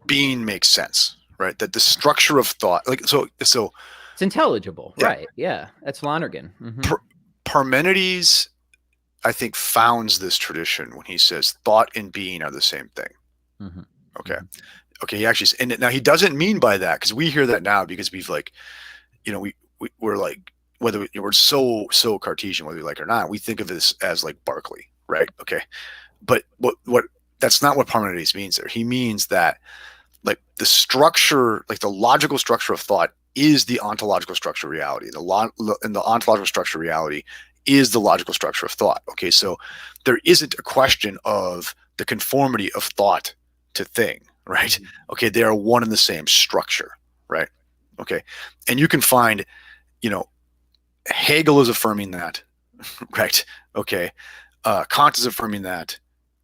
Speaker 2: being makes sense, right? That the structure of thought, like so
Speaker 1: it's intelligible, right? Yeah, that's Lonergan.
Speaker 2: Parmenides, I think, founds this tradition when he says thought and being are the same thing. Okay, he actually, and now he doesn't mean by that, because we hear that now because we've like, you know, we're like, we're so Cartesian, whether we like it or not, we think of this as like Berkeley, right? Okay. but what that's not what Parmenides means there. He means that like the structure, like the logical structure of thought is the ontological structure of reality. And the ontological structure of reality is the logical structure of thought. Okay, so there isn't a question of the conformity of thought to thing, right?
Speaker 1: Mm-hmm.
Speaker 2: Okay, they are one and the same structure, right? Okay, and you can find, Hegel is affirming that, right? Okay, Kant is affirming that,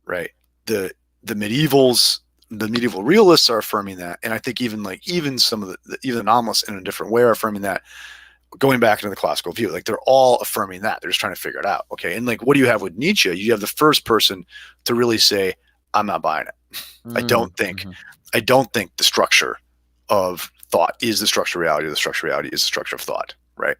Speaker 2: right? The the medievals, the medieval realists are affirming that, and I think even some of even the nominalists in a different way are affirming that. Going back into the classical view, like they're all affirming that. They're just trying to figure it out. Okay, and like what do you have with Nietzsche? You have the first person to really say, "I'm not buying it." I don't think,
Speaker 1: Mm-hmm.
Speaker 2: I don't think the structure of thought is the structure of reality. The structure of reality is the structure of thought, right?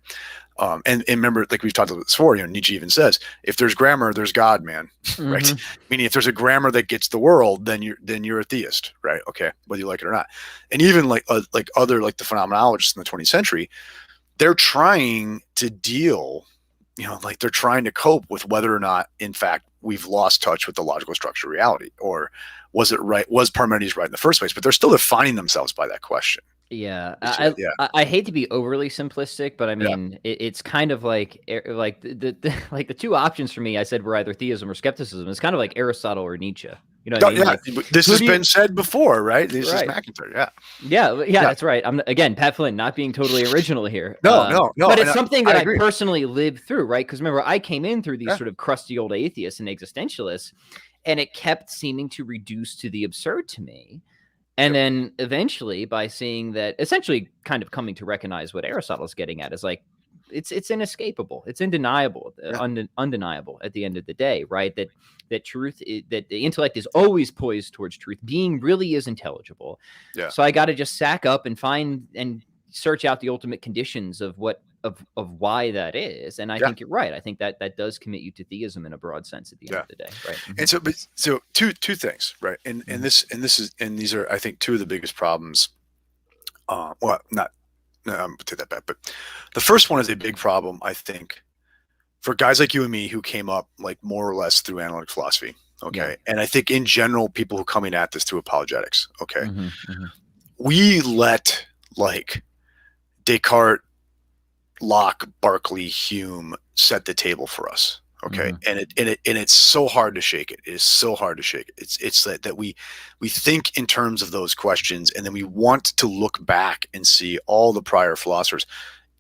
Speaker 2: And remember, like we've talked about this before, Nietzsche even says, if there's grammar, there's God, man, right?
Speaker 1: Mm-hmm.
Speaker 2: Meaning, if there's a grammar that gets the world, then you're a theist, right? Okay, whether you like it or not. And even like other like the phenomenologists in the 20th century, they're trying to deal, like they're trying to cope with whether or not, in fact, we've lost touch with the logical structure of reality, or was it right? Was Parmenides right in the first place? But they're still defining themselves by that question.
Speaker 1: Yeah,
Speaker 2: Yeah,
Speaker 1: I hate to be overly simplistic, but I
Speaker 2: yeah.
Speaker 1: mean it's kind of like like like the two options for me I said were either theism or skepticism. It's kind of like Aristotle or Nietzsche. You know what I
Speaker 2: No,
Speaker 1: mean?
Speaker 2: yeah,
Speaker 1: Like
Speaker 2: this
Speaker 1: who
Speaker 2: has
Speaker 1: do you
Speaker 2: been said before, right? This is
Speaker 1: right?
Speaker 2: McIntyre. Yeah,
Speaker 1: Yeah,
Speaker 2: yeah.
Speaker 1: that's right. I'm again Pat Flynn, not being totally original here.
Speaker 2: No,
Speaker 1: But
Speaker 2: and
Speaker 1: it's something
Speaker 2: I
Speaker 1: that I
Speaker 2: agree.
Speaker 1: personally lived through, right? Because remember, I came in through these
Speaker 2: Yeah,
Speaker 1: sort of crusty old atheists and existentialists, and it kept seeming to reduce to the absurd to me. And
Speaker 2: yep,
Speaker 1: then eventually, by seeing that, essentially, kind of coming to recognize what Aristotle's getting at is like, it's inescapable, it's undeniable,
Speaker 2: yeah,
Speaker 1: undeniable at the end of the day, right? That truth, that the intellect is always poised towards truth. Being really is intelligible.
Speaker 2: yeah,
Speaker 1: So I got to just sack up and find and search out the ultimate conditions of what of why that is. And I
Speaker 2: yeah,
Speaker 1: think you're right. I think that that does commit you to theism in a broad sense at the end
Speaker 2: yeah.
Speaker 1: of the day, right?
Speaker 2: And so, two things, right? And these are, I think, two of the biggest problems. Well, not, no, I'm take that back, but the first one is a big problem, I think, for guys like you and me who came up like more or less through analytic philosophy.
Speaker 1: Yeah.
Speaker 2: Okay, and I think in general, people who coming at this through apologetics. Okay,
Speaker 1: Mm-hmm, mm-hmm.
Speaker 2: we let like Descartes, Locke, Berkeley, Hume set the table for us. Okay,
Speaker 1: Mm-hmm.
Speaker 2: and it's so hard to shake it. It is so hard to shake it. It's that we think in terms of those questions, and then we want to look back and see all the prior philosophers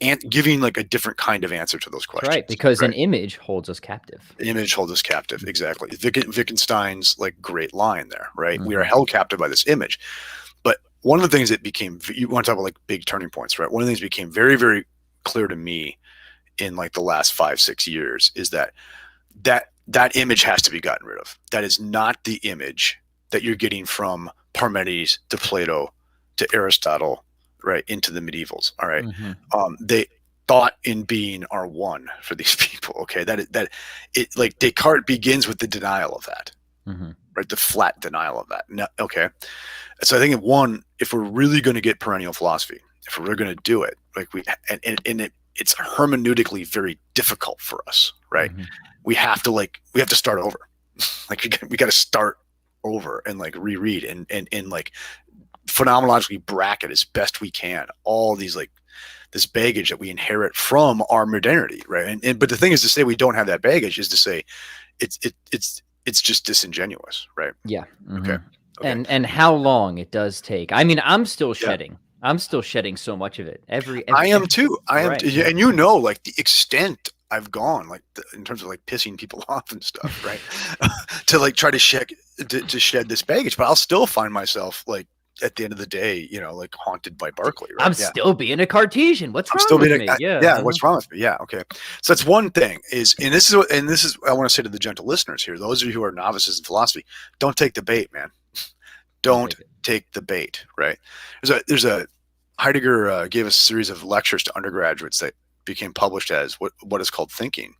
Speaker 2: and giving like a different kind of answer to those
Speaker 1: That's right,
Speaker 2: questions.
Speaker 1: because an
Speaker 2: Right,
Speaker 1: image holds us captive.
Speaker 2: image holds us captive. Exactly, Wittgenstein's like great line there. Right, we are
Speaker 1: Mm-hmm.
Speaker 2: held captive by this image. But one of the things that became, you want to talk about like big turning points, right? One of the things that became very, very clear to me in like the last 5-6 years is that image has to be gotten rid of. That is not the image that you're getting from Parmenides to Plato to Aristotle, right, into the medievals. All right,
Speaker 1: Mm-hmm.
Speaker 2: they thought in being are one for these people. Okay, that it like Descartes begins with the denial of that,
Speaker 1: Mm-hmm.
Speaker 2: right, the flat denial of that. No, okay, so I think if we're really going to get perennial philosophy, if we're really going to do it, like it's hermeneutically very difficult for us, right?
Speaker 1: Mm-hmm.
Speaker 2: We have to start over. Like we got to start over and like reread and like phenomenologically bracket as best we can all these like this baggage that we inherit from our modernity, right? And but the thing is, to say we don't have that baggage is to say it's just disingenuous, right?
Speaker 1: Yeah.
Speaker 2: Okay,
Speaker 1: Mm-hmm.
Speaker 2: okay,
Speaker 1: And how long it does take. I mean, I'm still
Speaker 2: yeah.
Speaker 1: shedding. I'm still shedding so much of it.
Speaker 2: I am too. I am,
Speaker 1: Right. Yeah.
Speaker 2: and like the extent I've gone, like in terms of like pissing people off and stuff, right? To like try to shed this baggage, but I'll still find myself like at the end of the day, like haunted by Berkeley, right?
Speaker 1: I'm
Speaker 2: Yeah,
Speaker 1: still being a Cartesian. What's
Speaker 2: I'm
Speaker 1: wrong
Speaker 2: still
Speaker 1: with
Speaker 2: being,
Speaker 1: me? Yeah.
Speaker 2: yeah. What's wrong with me? Yeah, okay. So that's one thing is, and this is I want to say to the gentle listeners here, those of you who are novices in philosophy, don't take the bait, man.
Speaker 1: Don't
Speaker 2: Don't
Speaker 1: take it.
Speaker 2: take the bait, right? There's a Heidegger gave a series of lectures to undergraduates that became published as what is called thinking.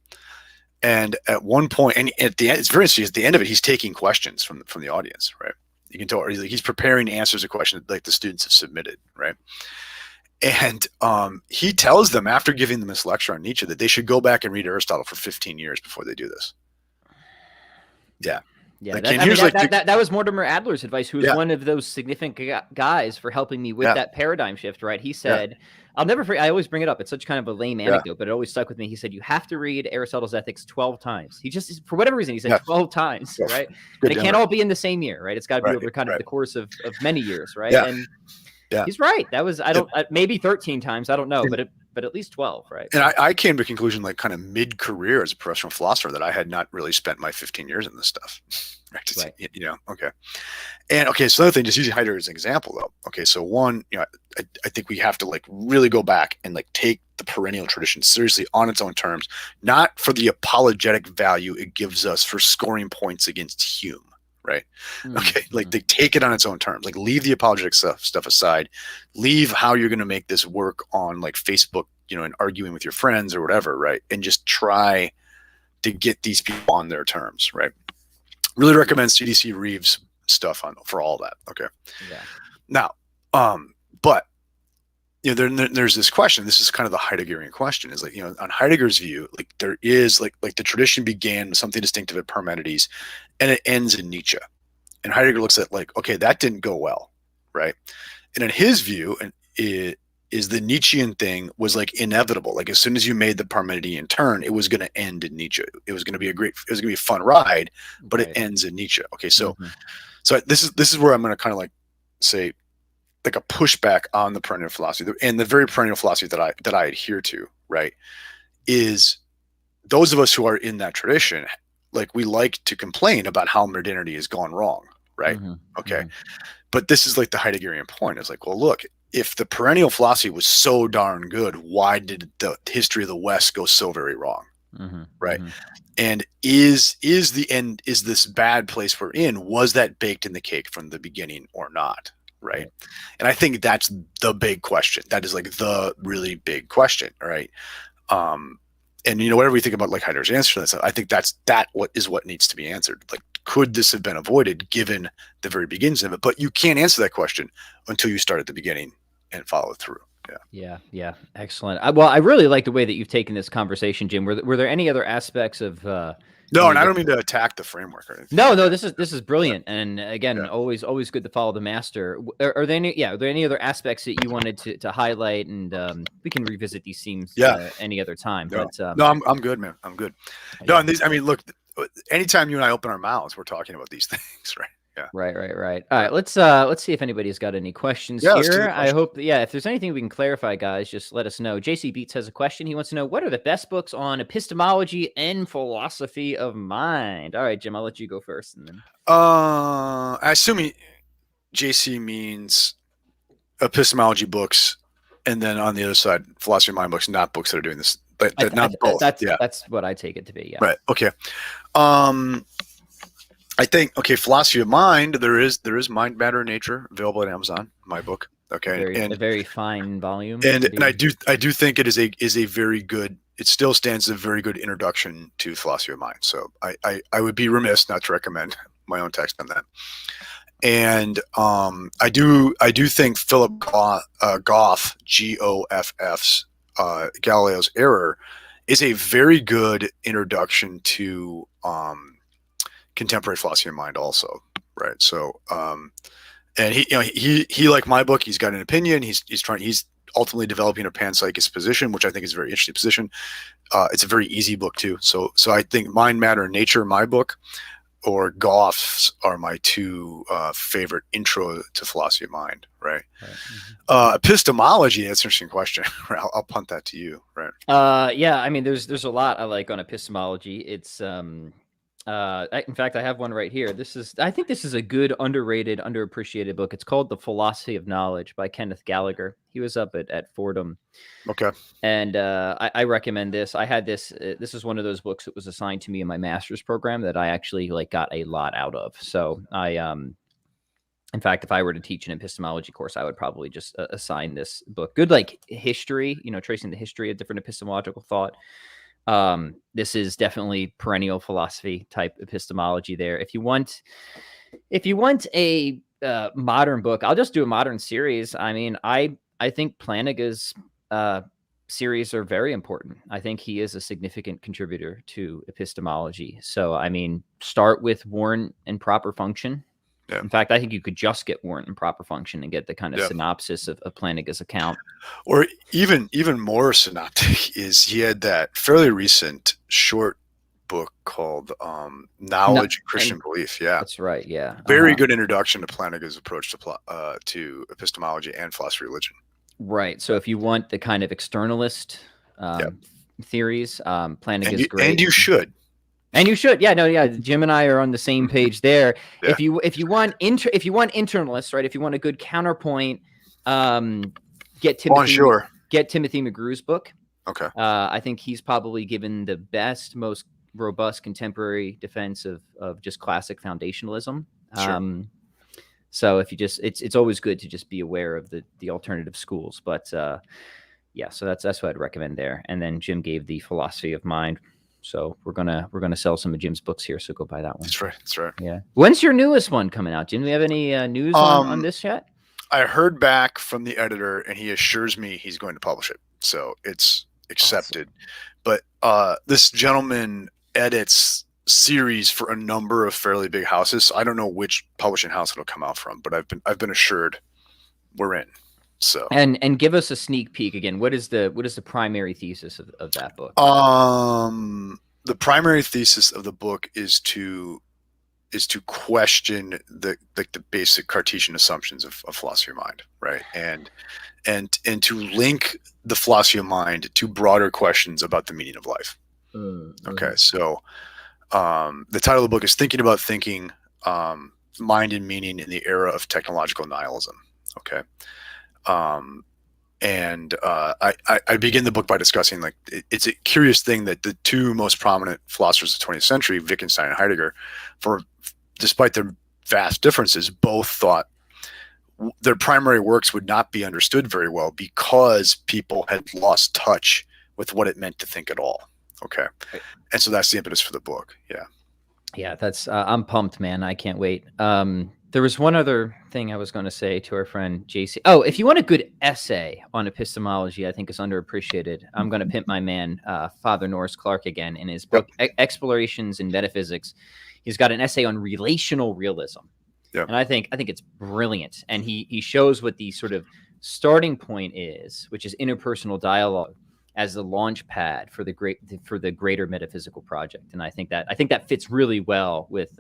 Speaker 2: And at one point, and at the end, it's very interesting. At the end of it, he's taking questions from the audience, right? You can tell he's preparing answers to questions like the students have submitted, right? And he tells them after giving them this lecture on Nietzsche that they should go back and read Aristotle for 15 years before they do this. Yeah.
Speaker 1: Yeah,
Speaker 2: Like,
Speaker 1: that,
Speaker 2: and
Speaker 1: I mean,
Speaker 2: here's like,
Speaker 1: that was Mortimer Adler's advice, who was
Speaker 2: yeah,
Speaker 1: one of those significant guys for helping me with
Speaker 2: yeah,
Speaker 1: that paradigm shift, right? He
Speaker 2: yeah,
Speaker 1: said, I'll never forget, I always bring it up. It's such kind of a lame
Speaker 2: yeah,
Speaker 1: anecdote, but it always stuck with me. He said, you have to read Aristotle's Ethics 12 times. He just, for whatever reason, he said
Speaker 2: yeah.
Speaker 1: 12 times,
Speaker 2: Well,
Speaker 1: right?
Speaker 2: good
Speaker 1: And it can't
Speaker 2: memory.
Speaker 1: all be in the same year, right? It's got to be
Speaker 2: Right,
Speaker 1: over kind of
Speaker 2: right.
Speaker 1: the course of many years, right?
Speaker 2: Yeah,
Speaker 1: And
Speaker 2: yeah.
Speaker 1: he's right. That was, I
Speaker 2: And,
Speaker 1: don't, maybe 13 times, I don't know, but at least 12, right?
Speaker 2: and I came to a conclusion, like kind of mid-career as a professional philosopher, that I had not really spent my 15 years in this stuff. Right. You know, okay. And okay, so another thing, just using Heidegger as an example, though. Okay, so one, you know, I think we have to like really go back and like take the perennial tradition seriously on its own terms, not for the apologetic value it gives us for scoring points against Hume, right? Okay, like they take it on its own terms. Like leave the apologetic stuff aside, leave how you're going to make this work on like Facebook, you know, and arguing with your friends or whatever, right? And just try to get these people on their terms, right? Really recommend CDC Reeves stuff for all that. Okay.
Speaker 1: Yeah.
Speaker 2: Now, but you know, there's this question. This is kind of the Heideggerian question. Is like, you know, on Heidegger's view, like there is like the tradition began with something distinctive at Parmenides, and it ends in Nietzsche. And Heidegger looks at like, okay, that didn't go well, right? And in his view, and it is the Nietzschean thing was like inevitable. Like as soon as you made the Parmenidean turn, it was going to end in Nietzsche. It was going to be it was going to be a fun ride, but it ends in Nietzsche. Okay, so so this is where I'm going to kind of like say like a pushback on the perennial philosophy, and the very perennial philosophy that I adhere to, right, is those of us who are in that tradition, like we like to complain about how modernity has gone wrong, right? Okay. But this is like the Heideggerian point. It's like, well, look, if the perennial philosophy was so darn good, why did the history of the West go so very wrong? Right. And is the end, is this bad place we're in, was that baked in the cake from the beginning or not? Right. And I think that's the big question. That is like the really big question. Right. And you know, whatever we think about like Heidegger's answer to this, I think what needs to be answered. Like, could this have been avoided given the very beginnings of it? But you can't answer that question until you start at the beginning and follow it through.
Speaker 1: Yeah. Excellent. Well, I really like the way that you've taken this conversation, Jim. Were there any other aspects of
Speaker 2: no, and I don't mean to attack the framework or anything.
Speaker 1: No, this is brilliant. And again, always good to follow the master. Are there any other aspects that you wanted to highlight? And we can revisit these themes any other time.
Speaker 2: No,
Speaker 1: but
Speaker 2: no, I'm good, man. I'm good. No, and these, I mean, look, anytime you and I open our mouths, we're talking about these things, right? Yeah.
Speaker 1: Right. All right. Let's see if anybody's got any questions
Speaker 2: here.
Speaker 1: I hope, if there's anything we can clarify, guys, just let us know. JC Beats has a question. He wants to know, what are the best books on epistemology and philosophy of mind? All right, Jim, I'll let you go first. And then
Speaker 2: I assume JC means epistemology books, and then on the other side, philosophy of mind books, not books that are doing this, but not both.
Speaker 1: That's what I take it to be. Yeah.
Speaker 2: Right. Okay. I think, philosophy of mind, there is Mind, Matter, and Nature available at Amazon, my book. Okay.
Speaker 1: A very fine volume.
Speaker 2: And I do think it is a very good, it still stands as a very good introduction to philosophy of mind. So I would be remiss not to recommend my own text on that. And I do think Philip Goff, Goff's Galileo's Error is a very good introduction to contemporary philosophy of mind also, right? So and he like my book, he's got an opinion, he's ultimately developing a panpsychist position, which I think is a very interesting position. It's a very easy book too. So I think Mind, Matter, and Nature, my book, or Goff's, are my two favorite intro to philosophy of mind, right? Epistemology, that's an interesting question. I'll punt that to you, right?
Speaker 1: I mean, there's a lot I like on epistemology. It's in fact, I have one right here. I think this is a good, underrated, underappreciated book. It's called The Philosophy of Knowledge by Kenneth Gallagher. He was up at Fordham.
Speaker 2: Okay.
Speaker 1: And I recommend this. I had this. This is one of those books that was assigned to me in my master's program that I actually got a lot out of. So in fact, if I were to teach an epistemology course, I would probably just assign this book. Good, history, tracing the history of different epistemological thought. This is definitely perennial philosophy type epistemology there. If you want a modern book, I'll just do a modern series. I mean, I think Plantinga's series are very important. I think he is a significant contributor to epistemology. So, I mean, start with warrant and proper function.
Speaker 2: Yeah.
Speaker 1: In fact, I think you could just get warrant and proper function and get the kind of
Speaker 2: Yeah.
Speaker 1: synopsis of Plantinga's account.
Speaker 2: Or even more synoptic is he had that fairly recent short book called Knowledge and Christian Belief. Yeah,
Speaker 1: that's right. Yeah,
Speaker 2: very good introduction to Plantinga's approach to epistemology and philosophy of religion.
Speaker 1: Right. So if you want the kind of externalist theories, Plantinga's great,
Speaker 2: and you should.
Speaker 1: And you should, yeah, no, yeah. Jim and I are on the same page there. Yeah. If you want internalists, right? If you want a good counterpoint, get Timothy McGrew's book.
Speaker 2: Okay.
Speaker 1: I think he's probably given the best, most robust contemporary defense of just classic foundationalism.
Speaker 2: Sure.
Speaker 1: So if you just, it's always good to just be aware of the alternative schools. But yeah, so that's what I'd recommend there. And then Jim gave the philosophy of mind. So we're gonna sell some of Jim's books here. So go buy that one.
Speaker 2: That's right. That's right.
Speaker 1: Yeah. When's your newest one coming out, Jim? Do we have any news on this yet?
Speaker 2: I heard back from the editor, and he assures me he's going to publish it. So it's accepted. Awesome. But this gentleman edits series for a number of fairly big houses. So I don't know which publishing house it'll come out from, but I've been assured we're in. So
Speaker 1: and give us a sneak peek again. What is the primary thesis of that book?
Speaker 2: The primary thesis of the book is to question the basic Cartesian assumptions of philosophy of mind, right? And to link the philosophy of mind to broader questions about the meaning of life. Okay, so the title of the book is Thinking About Thinking, Mind and Meaning in the Era of Technological Nihilism. Okay. I begin the book by discussing, like, it's a curious thing that the two most prominent philosophers of the 20th century, Wittgenstein and Heidegger, despite their vast differences, both thought their primary works would not be understood very well because people had lost touch with what it meant to think at all. Okay. And so that's the impetus for the book. Yeah.
Speaker 1: Yeah, that's I'm pumped, man. I can't wait. There was one other thing I was going to say to our friend JC. Oh, if you want a good essay on epistemology, I think is underappreciated. I'm going to pimp my man, Father Norris Clark, again in his book Explorations in Metaphysics. He's got an essay on relational realism, and I think it's brilliant. And he shows what the sort of starting point is, which is interpersonal dialogue as the launch pad for the greater metaphysical project. And I think that fits really well with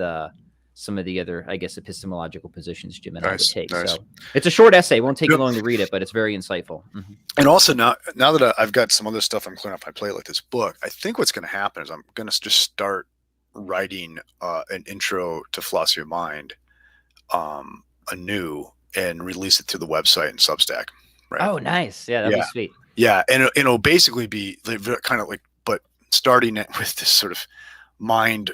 Speaker 1: some of the other, I guess, epistemological positions Jim and I would take. Nice. So it's a short essay. It won't take you long to read it, but it's very insightful. Mm-hmm.
Speaker 2: And also now that I've got some other stuff I'm clearing off my plate, like this book, I think what's going to happen is I'm going to just start writing an intro to philosophy of mind anew and release it to the website and Substack. Right?
Speaker 1: Oh, nice. Yeah, that'd be sweet.
Speaker 2: Yeah, and it'll basically be kind of like, but starting it with this sort of mind,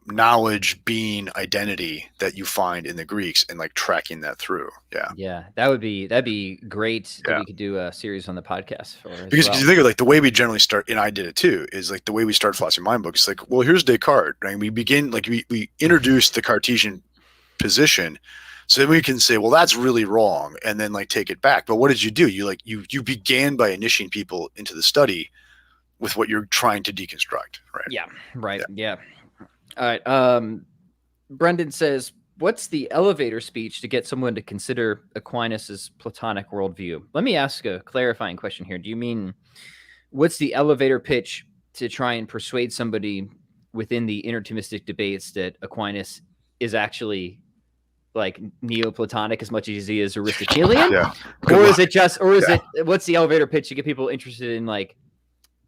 Speaker 2: knowledge, being, identity that you find in the Greeks, and like tracking that through.
Speaker 1: Yeah, that'd be great. That we could do a series on the podcast
Speaker 2: because you think of like the way we generally start, and I did it too, is like the way we start philosophy of mind books. Like, well, here's Descartes, right? We begin like we introduce the Cartesian position. So then we can say, well, that's really wrong, and then like take it back. But what did you do? You began by initiating people into the study with what you're trying to deconstruct, right?
Speaker 1: Yeah, right. Yeah. All right. Brendan says, what's the elevator speech to get someone to consider Aquinas's Platonic worldview? Let me ask a clarifying question here. Do you mean what's the elevator pitch to try and persuade somebody within the intertomistic debates that Aquinas is actually like Neoplatonic as much as he is Aristotelian? Or is it what's the elevator pitch to get people interested in like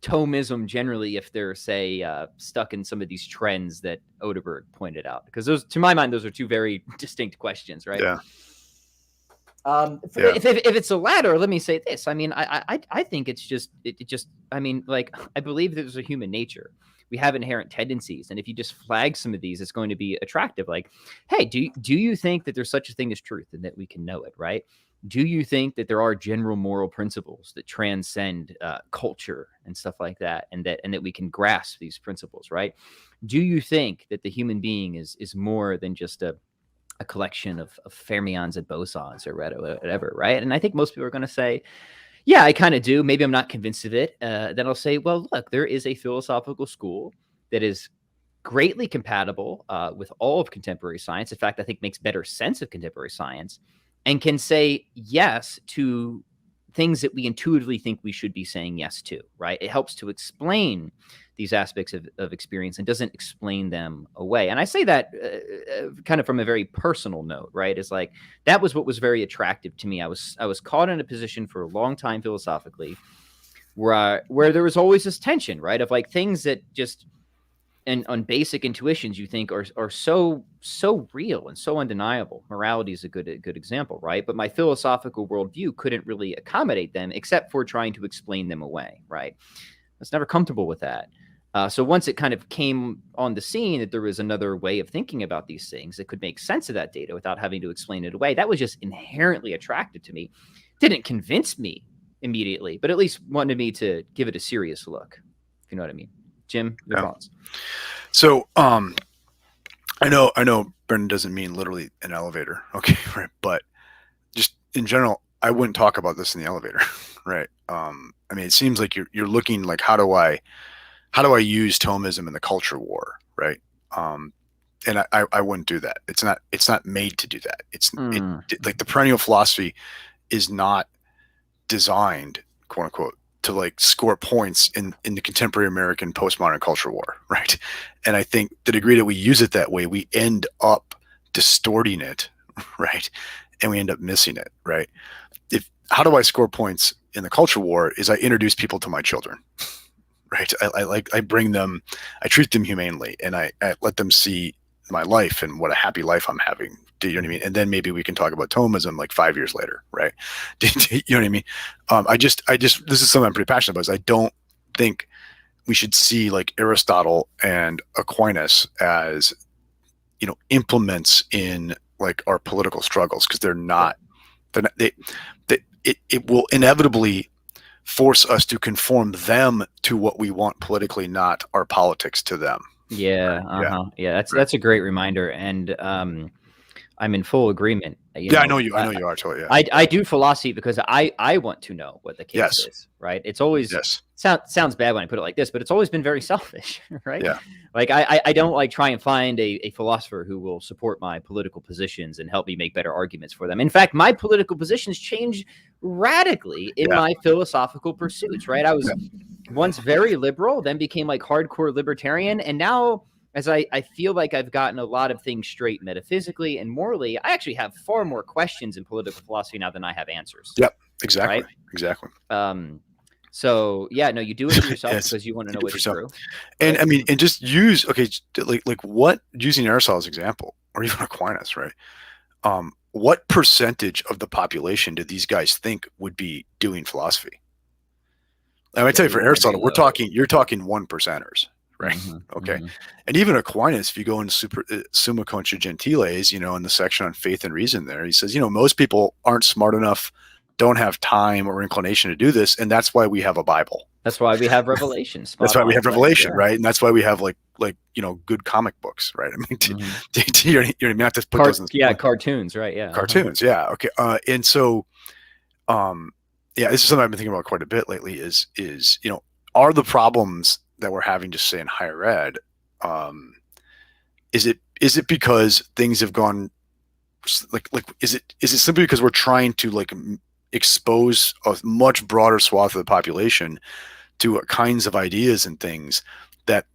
Speaker 1: Thomism generally, if they're say stuck in some of these trends that Oderberg pointed out? Because those, to my mind, those are two very distinct questions, right? If it's the latter, let me say this. I mean, I think it just I mean, like, I believe there's a human nature. We have inherent tendencies, and if you just flag some of these, it's going to be attractive. Like, hey, do you think that there's such a thing as truth and that we can know it, right? Do you think that there are general moral principles that transcend culture and stuff like that, and that we can grasp these principles, right? Do you think that the human being is more than just a collection of fermions and bosons or whatever, right? And I think most people are going to say, Yeah, I kind of do. Maybe I'm not convinced of it. Then I'll say, well, look, there is a philosophical school that is greatly compatible with all of contemporary science. In fact, I think makes better sense of contemporary science and can say yes to things that we intuitively think we should be saying yes to, right? It helps to explain these aspects of experience and doesn't explain them away. And I say that kind of from a very personal note, right? It's like that was what was very attractive to me. I was caught in a position for a long time philosophically where there was always this tension, right? Of like things that just and on basic intuitions you think are so real and so undeniable. Morality is a good example, right? But my philosophical worldview couldn't really accommodate them except for trying to explain them away, right? I was never comfortable with that. So once it kind of came on the scene that there was another way of thinking about these things that could make sense of that data without having to explain it away, that was just inherently attractive to me. Didn't convince me immediately, but at least wanted me to give it a serious look, if you know what I mean. Jim, your thoughts?
Speaker 2: So, I know Brendan doesn't mean literally an elevator, okay, right? But just in general, I wouldn't talk about this in the elevator, right? I mean, it seems like you're looking like how do I use Thomism in the culture war, right? And I wouldn't do that. It's not made to do that. Like the perennial philosophy is not designed, quote unquote, to like score points in the contemporary American postmodern culture war, right? And I think the degree that we use it that way, we end up distorting it, right? And we end up missing it, right? How do I score points in the culture war is I introduce people to my children, right? I bring them, I treat them humanely, and I let them see my life and what a happy life I'm having. Do you know what I mean? And then maybe we can talk about Thomism like 5 years later, right? Do you know what I mean? I just this is something I'm pretty passionate about. Is I don't think we should see like Aristotle and Aquinas as, you know, implements in like our political struggles, because they're not. It will inevitably force us to conform them to what we want politically, not our politics to them.
Speaker 1: Yeah, that's a great reminder, and I'm in full agreement.
Speaker 2: I know you are totally. Yeah.
Speaker 1: I do philosophy because I want to know what the case is, right? It's always sounds bad when I put it like this, but it's always been very selfish, right?
Speaker 2: Yeah.
Speaker 1: Like I don't like try and find a philosopher who will support my political positions and help me make better arguments for them. In fact, my political positions changed radically in my philosophical pursuits, right? I was once very liberal, then became like hardcore libertarian, and now as I feel like I've gotten a lot of things straight metaphysically and morally, I actually have far more questions in political philosophy now than I have answers.
Speaker 2: Yep, exactly.
Speaker 1: Right?
Speaker 2: Exactly.
Speaker 1: So yeah, no, you do it for yourself because you want to know what's true.
Speaker 2: And I mean, and just use, like what, using Aristotle's example, or even Aquinas, right? What percentage of the population do these guys think would be doing philosophy? I might tell you, for Aristotle, you're talking 1%ers. Right.
Speaker 1: Mm-hmm,
Speaker 2: okay.
Speaker 1: Mm-hmm.
Speaker 2: And even Aquinas, if you go into Summa Contra Gentiles, you know, in the section on faith and reason there, he says, you know, most people aren't smart enough, don't have time or inclination to do this. And that's why we have a Bible.
Speaker 1: That's why we have Revelation.
Speaker 2: That's why we have Revelation, right? And that's why we have like, you know, good comic books, right? I mean, you're not to put those in
Speaker 1: cartoons, right? Yeah.
Speaker 2: Cartoons. Yeah. Okay. And so, yeah, this is something I've been thinking about quite a bit lately is, you know, are the problems that we're having, just say in higher ed, is it because things have gone like is it simply because we're trying to like expose a much broader swath of the population to kinds of ideas and things that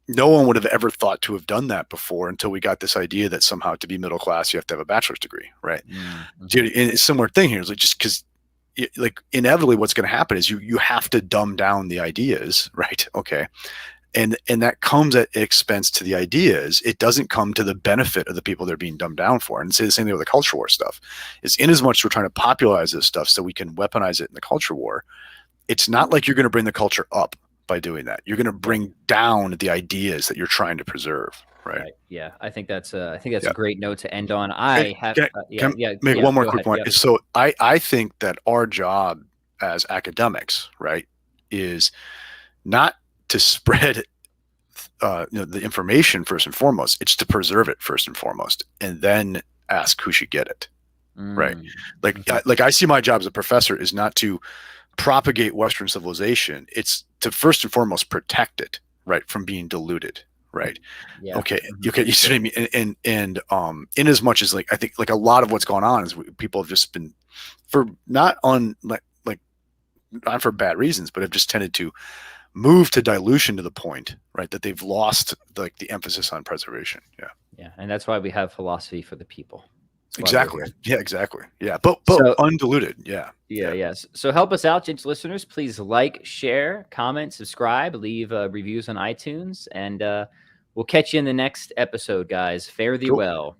Speaker 2: no one would have ever thought to have done that before until we got this idea that somehow to be middle class you have to have a bachelor's degree, right? Mm-hmm. And it's a similar thing here. It's like, just because like inevitably what's going to happen is you have to dumb down the ideas, right? Okay. And that comes at expense to the ideas. It doesn't come to the benefit of the people they're being dumbed down for. And say the same thing with the culture war stuff. Is in as much we're trying to popularize this stuff so we can weaponize it in the culture war, it's not like you're going to bring the culture up by doing that. You're going to bring down the ideas that you're trying to preserve. Right.
Speaker 1: Yeah. I think that's a great note to end on.
Speaker 2: Make one more quick point. Yeah. So I think that our job as academics, right, is not to spread you know, the information first and foremost. It's to preserve it first and foremost, and then ask who should get it. Right. Like I see my job as a professor is not to propagate Western civilization, it's to first and foremost protect it, right, from being diluted, right?
Speaker 1: Yeah.
Speaker 2: Okay, okay, you see what I mean? And in as much as like I think like a lot of what's going on is people have just been for not on like not for bad reasons, but have just tended to move to dilution to the point, right, that they've lost like the emphasis on preservation. Yeah.
Speaker 1: Yeah, and that's why we have philosophy for the people.
Speaker 2: Exactly. Yeah, exactly. Yeah, but undiluted. Yeah.
Speaker 1: Yes. So help us out, gentle listeners. Please like, share, comment, subscribe, leave reviews on iTunes, and we'll catch you in the next episode, guys. Fare thee well.